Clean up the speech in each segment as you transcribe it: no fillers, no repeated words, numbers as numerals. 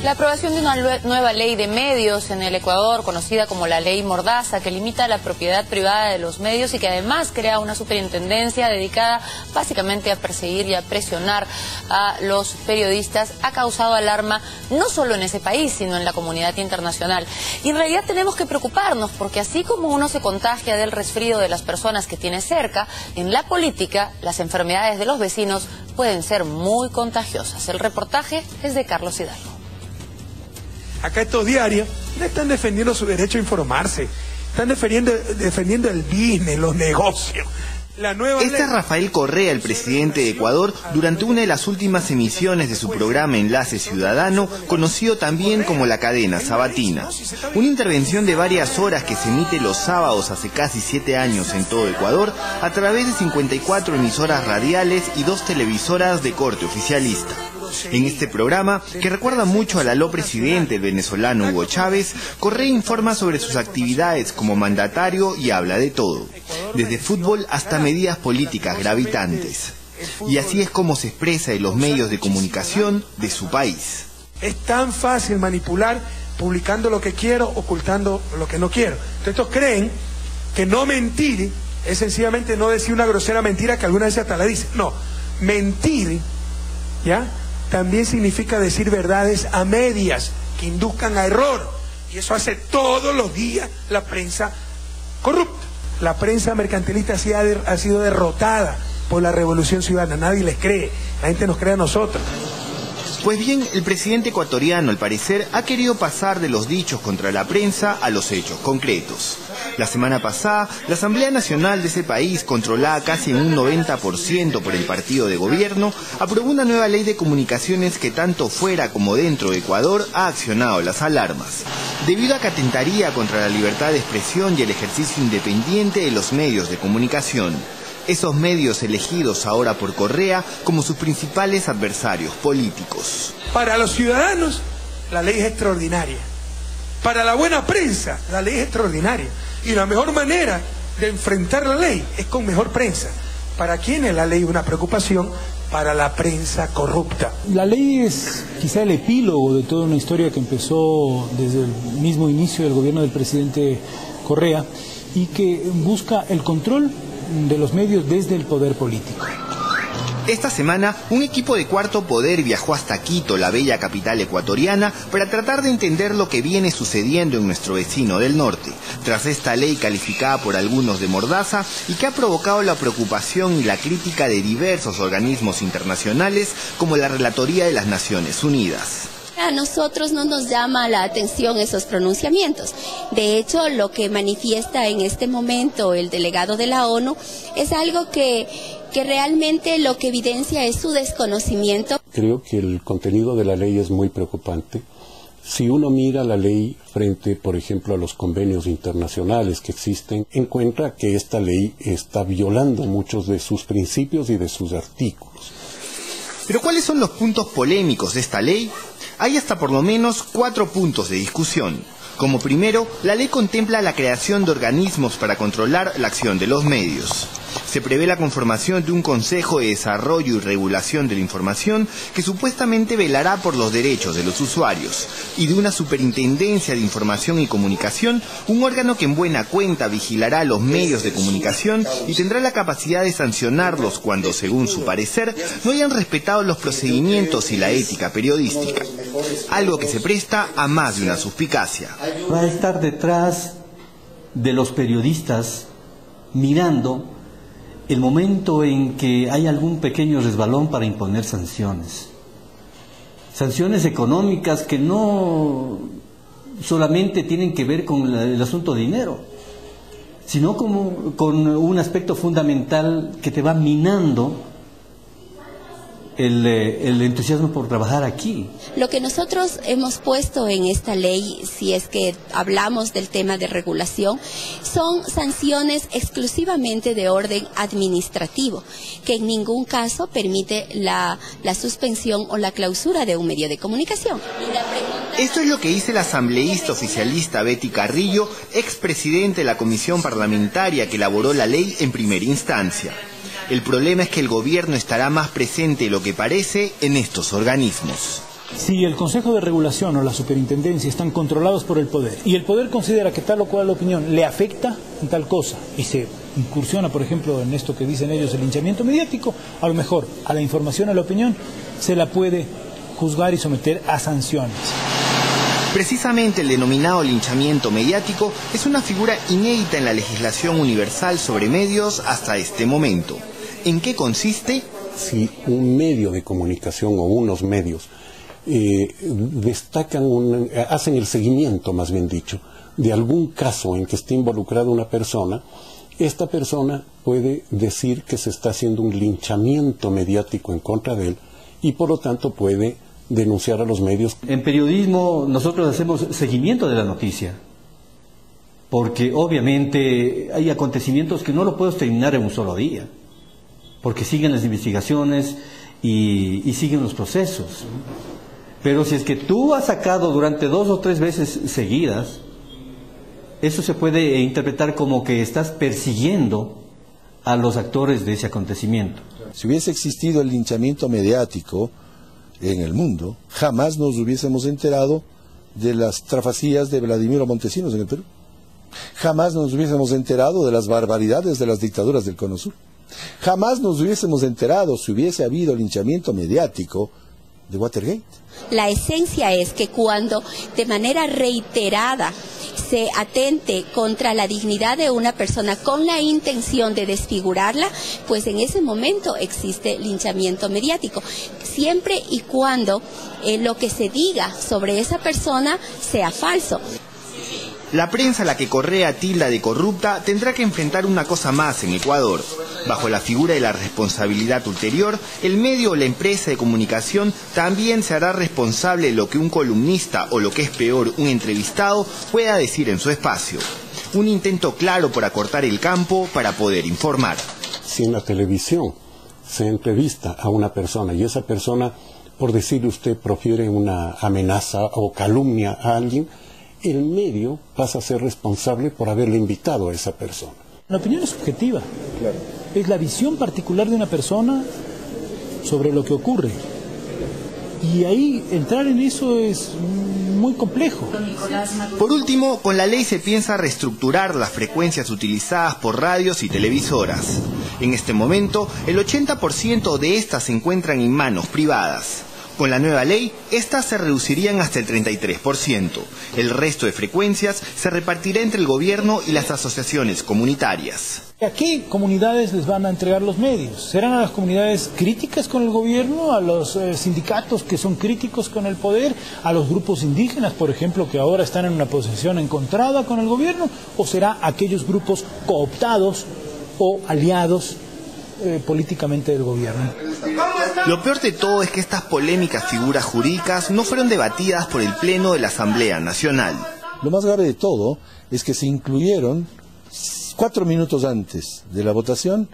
La aprobación de una nueva ley de medios en el Ecuador, conocida como la Ley Mordaza, que limita la propiedad privada de los medios y que además crea una superintendencia dedicada básicamente a perseguir y a presionar a los periodistas, ha causado alarma no solo en ese país, sino en la comunidad internacional. Y en realidad tenemos que preocuparnos, porque así como uno se contagia del resfrío de las personas que tiene cerca, en la política las enfermedades de los vecinos pueden ser muy contagiosas. El reportaje es de Carlos Hidalgo. Acá estos diarios no están defendiendo su derecho a informarse, están defendiendo el business, los negocios. Este es Rafael Correa, el presidente de Ecuador, durante una de las últimas emisiones de su programa Enlace Ciudadano, conocido también como La Cadena Sabatina. Una intervención de varias horas que se emite los sábados hace casi 7 años en todo Ecuador, a través de 54 emisoras radiales y 2 televisoras de corte oficialista. En este programa, que recuerda mucho al aló presidente, el venezolano Hugo Chávez, Correa informa sobre sus actividades como mandatario y habla de todo, desde fútbol hasta medidas políticas gravitantes. Y así es como se expresa en los medios de comunicación de su país. Es tan fácil manipular publicando lo que quiero, ocultando lo que no quiero. Entonces, estos creen que no mentir es sencillamente no decir una grosera mentira que alguna vez hasta la dice. No, mentir, ¿ya?, también significa decir verdades a medias que induzcan a error. Y eso hace todos los días la prensa corrupta. La prensa mercantilista ha sido derrotada por la Revolución Ciudadana. Nadie les cree, la gente nos cree a nosotros. Pues bien, el presidente ecuatoriano, al parecer, ha querido pasar de los dichos contra la prensa a los hechos concretos. La semana pasada, la Asamblea Nacional de ese país, controlada casi en un 90% por el partido de gobierno, aprobó una nueva ley de comunicaciones que tanto fuera como dentro de Ecuador ha accionado las alarmas, debido a que atentaría contra la libertad de expresión y el ejercicio independiente de los medios de comunicación. Esos medios elegidos ahora por Correa como sus principales adversarios políticos. Para los ciudadanos, la ley es extraordinaria. Para la buena prensa, la ley es extraordinaria. Y la mejor manera de enfrentar la ley es con mejor prensa. ¿Para quién es la ley una preocupación? Para la prensa corrupta. La ley es quizá el epílogo de toda una historia que empezó desde el mismo inicio del gobierno del presidente Correa y que busca el control de los medios desde el poder político. Esta semana, un equipo de Cuarto Poder viajó hasta Quito, la bella capital ecuatoriana, para tratar de entender lo que viene sucediendo en nuestro vecino del norte, tras esta ley calificada por algunos de mordaza y que ha provocado la preocupación y la crítica de diversos organismos internacionales como la Relatoría de las Naciones Unidas. A nosotros no nos llama la atención esos pronunciamientos. De hecho, lo que manifiesta en este momento el delegado de la ONU es algo que realmente lo que evidencia es su desconocimiento. Creo que el contenido de la ley es muy preocupante. Si uno mira la ley frente, por ejemplo, a los convenios internacionales que existen, encuentra que esta ley está violando muchos de sus principios y de sus artículos. ¿Pero cuáles son los puntos polémicos de esta ley? Hay hasta por lo menos 4 puntos de discusión. Como primero, la ley contempla la creación de organismos para controlar la acción de los medios. Se prevé la conformación de un Consejo de Desarrollo y Regulación de la Información que supuestamente velará por los derechos de los usuarios, y de una Superintendencia de Información y Comunicación, un órgano que en buena cuenta vigilará los medios de comunicación y tendrá la capacidad de sancionarlos cuando, según su parecer, no hayan respetado los procedimientos y la ética periodística, algo que se presta a más de una suspicacia. Va a estar detrás de los periodistas mirando el momento en que hay algún pequeño resbalón para imponer sanciones. Sanciones económicas que no solamente tienen que ver con el asunto de dinero, sino como con un aspecto fundamental que te va minando el entusiasmo por trabajar aquí. Lo que nosotros hemos puesto en esta ley, si es que hablamos del tema de regulación, son sanciones exclusivamente de orden administrativo, que en ningún caso permite la suspensión o la clausura de un medio de comunicación. Esto es lo que dice la asambleísta oficialista Betty Carrillo, expresidente de la comisión parlamentaria que elaboró la ley en primera instancia. El problema es que el gobierno estará más presente de lo que parece en estos organismos. Si el Consejo de Regulación o la Superintendencia están controlados por el Poder y el Poder considera que tal o cual opinión le afecta en tal cosa y se incursiona, por ejemplo, en esto que dicen ellos, el linchamiento mediático, a lo mejor a la información, a la opinión, se la puede juzgar y someter a sanciones. Precisamente el denominado linchamiento mediático es una figura inédita en la legislación universal sobre medios hasta este momento. ¿En qué consiste? Si un medio de comunicación o unos medios hacen el seguimiento, más bien dicho, de algún caso en que esté involucrada una persona, esta persona puede decir que se está haciendo un linchamiento mediático en contra de él y por lo tanto puede denunciar a los medios. En periodismo nosotros hacemos seguimiento de la noticia, porque obviamente hay acontecimientos que no lo puedes terminar en un solo día, porque siguen las investigaciones y siguen los procesos. Pero si es que tú has sacado durante 2 o 3 veces seguidas, eso se puede interpretar como que estás persiguiendo a los actores de ese acontecimiento. Si hubiese existido el linchamiento mediático en el mundo, jamás nos hubiésemos enterado de las trafacías de Vladimiro Montesinos en el Perú. Jamás nos hubiésemos enterado de las barbaridades de las dictaduras del Cono Sur. Jamás nos hubiésemos enterado si hubiese habido linchamiento mediático de Watergate. La esencia es que cuando de manera reiterada se atente contra la dignidad de una persona con la intención de desfigurarla, pues en ese momento existe linchamiento mediático, siempre y cuando lo que se diga sobre esa persona sea falso. La prensa a la que Correa tilda de corrupta tendrá que enfrentar una cosa más en Ecuador. Bajo la figura de la responsabilidad ulterior, el medio o la empresa de comunicación también se hará responsable de lo que un columnista o lo que es peor, un entrevistado pueda decir en su espacio. Un intento claro por acortar el campo para poder informar. Si en la televisión se entrevista a una persona y esa persona, por decirle usted, profiere una amenaza o calumnia a alguien, el medio pasa a ser responsable por haberle invitado a esa persona. La opinión es subjetiva. Claro. Es la visión particular de una persona sobre lo que ocurre. Y ahí entrar en eso es muy complejo. Por último, con la ley se piensa reestructurar las frecuencias utilizadas por radios y televisoras. En este momento, el 80% de estas se encuentran en manos privadas. Con la nueva ley, estas se reducirían hasta el 33%. El resto de frecuencias se repartirá entre el gobierno y las asociaciones comunitarias. ¿A qué comunidades les van a entregar los medios? ¿Serán a las comunidades críticas con el gobierno, a los sindicatos que son críticos con el poder, a los grupos indígenas, por ejemplo, que ahora están en una posición encontrada con el gobierno, o será a aquellos grupos cooptados o aliados políticamente del gobierno? Lo peor de todo es que estas polémicas figuras jurídicas no fueron debatidas por el Pleno de la Asamblea Nacional. Lo más grave de todo es que se incluyeron 4 minutos antes de la votación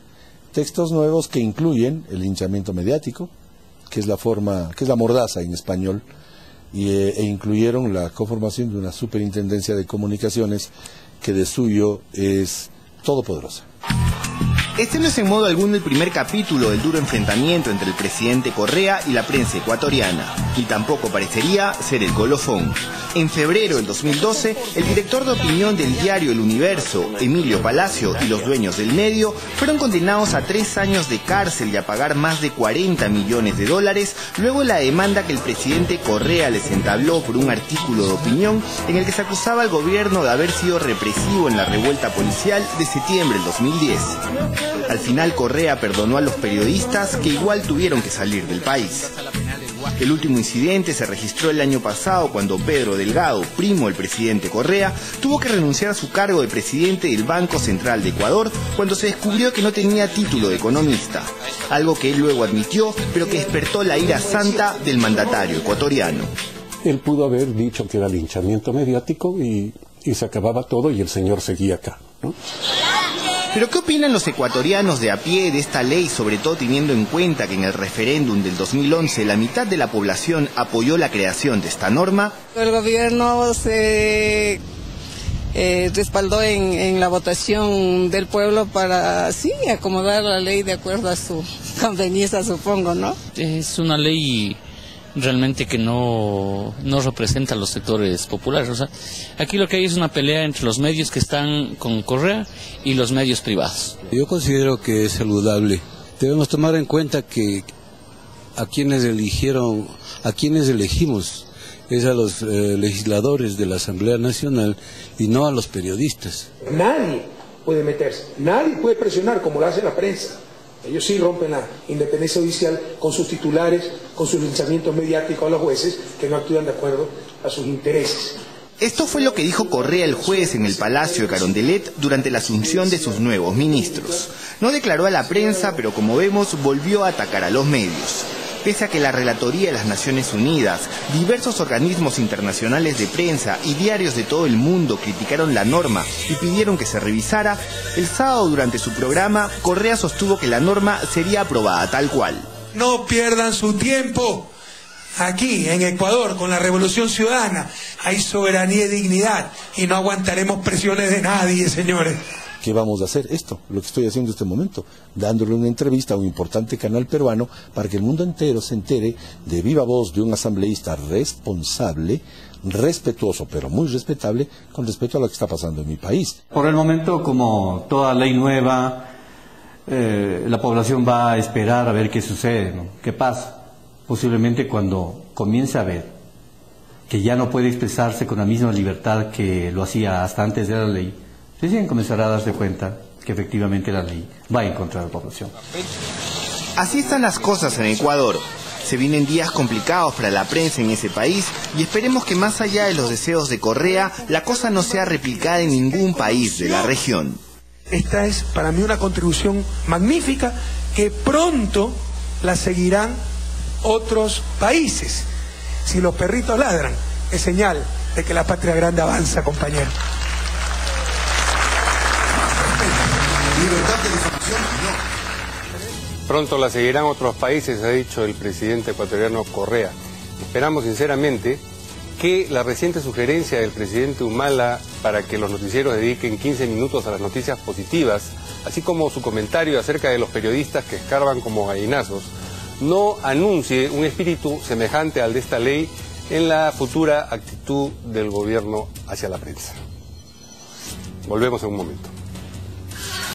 textos nuevos que incluyen el linchamiento mediático, que es la mordaza en español, e incluyeron la conformación de una superintendencia de comunicaciones que de suyo es todopoderosa. Este no es en modo alguno el primer capítulo del duro enfrentamiento entre el presidente Correa y la prensa ecuatoriana, y tampoco parecería ser el colofón. En febrero del 2012, el director de opinión del diario El Universo, Emilio Palacio, y los dueños del medio fueron condenados a 3 años de cárcel y a pagar más de $40 millones, luego de la demanda que el presidente Correa les entabló por un artículo de opinión en el que se acusaba al gobierno de haber sido represivo en la revuelta policial de septiembre del 2010. Al final Correa perdonó a los periodistas que igual tuvieron que salir del país. El último incidente se registró el año pasado cuando Pedro Delgado, primo del presidente Correa, tuvo que renunciar a su cargo de presidente del Banco Central de Ecuador cuando se descubrió que no tenía título de economista, algo que él luego admitió, pero que despertó la ira santa del mandatario ecuatoriano. Él pudo haber dicho que era linchamiento mediático y se acababa todo y el señor seguía acá, ¿no? ¿Pero qué opinan los ecuatorianos de a pie de esta ley, sobre todo teniendo en cuenta que en el referéndum del 2011 la mitad de la población apoyó la creación de esta norma? El gobierno se respaldó en la votación del pueblo para, sí, acomodar la ley de acuerdo a su conveniencia, supongo, ¿no? Es una ley realmente que no representa a los sectores populares. O sea, aquí lo que hay es una pelea entre los medios que están con Correa y los medios privados. Yo considero que es saludable. Debemos tomar en cuenta que a quienes elegimos es a los legisladores de la Asamblea Nacional y no a los periodistas. Nadie puede meterse, nadie puede presionar como lo hace la prensa. Ellos sí rompen la independencia judicial con sus titulares, con sus linchamientos mediáticos a los jueces que no actúan de acuerdo a sus intereses. Esto fue lo que dijo Correa el jueves en el Palacio de Carondelet durante la asunción de sus nuevos ministros. No declaró a la prensa, pero como vemos, volvió a atacar a los medios. Pese a que la Relatoría de las Naciones Unidas, diversos organismos internacionales de prensa y diarios de todo el mundo criticaron la norma y pidieron que se revisara, el sábado durante su programa, Correa sostuvo que la norma sería aprobada tal cual. No pierdan su tiempo. Aquí, en Ecuador, con la Revolución Ciudadana, hay soberanía y dignidad y no aguantaremos presiones de nadie, señores. ¿Qué vamos a hacer? Esto, lo que estoy haciendo en este momento, dándole una entrevista a un importante canal peruano para que el mundo entero se entere de viva voz de un asambleísta responsable, respetuoso, pero muy respetable, con respecto a lo que está pasando en mi país. Por el momento, como toda ley nueva, la población va a esperar a ver qué sucede, ¿no? ¿Qué pasa? Posiblemente cuando comience a ver que ya no puede expresarse con la misma libertad que lo hacía hasta antes de la ley, recién comenzará a darse cuenta que efectivamente la ley va en contra de la población. Así están las cosas en Ecuador. Se vienen días complicados para la prensa en ese país y esperemos que más allá de los deseos de Correa, la cosa no sea replicada en ningún país de la región. Esta es para mí una contribución magnífica que pronto la seguirán otros países. Si los perritos ladran, es señal de que la patria grande avanza, compañero. Libertad de difamación, no. Pronto la seguirán otros países, ha dicho el presidente ecuatoriano Correa. Esperamos sinceramente que la reciente sugerencia del presidente Humala para que los noticieros dediquen 15 minutos a las noticias positivas, así como su comentario acerca de los periodistas que escarban como gallinazos, no anuncie un espíritu semejante al de esta ley en la futura actitud del gobierno hacia la prensa. Volvemos en un momento.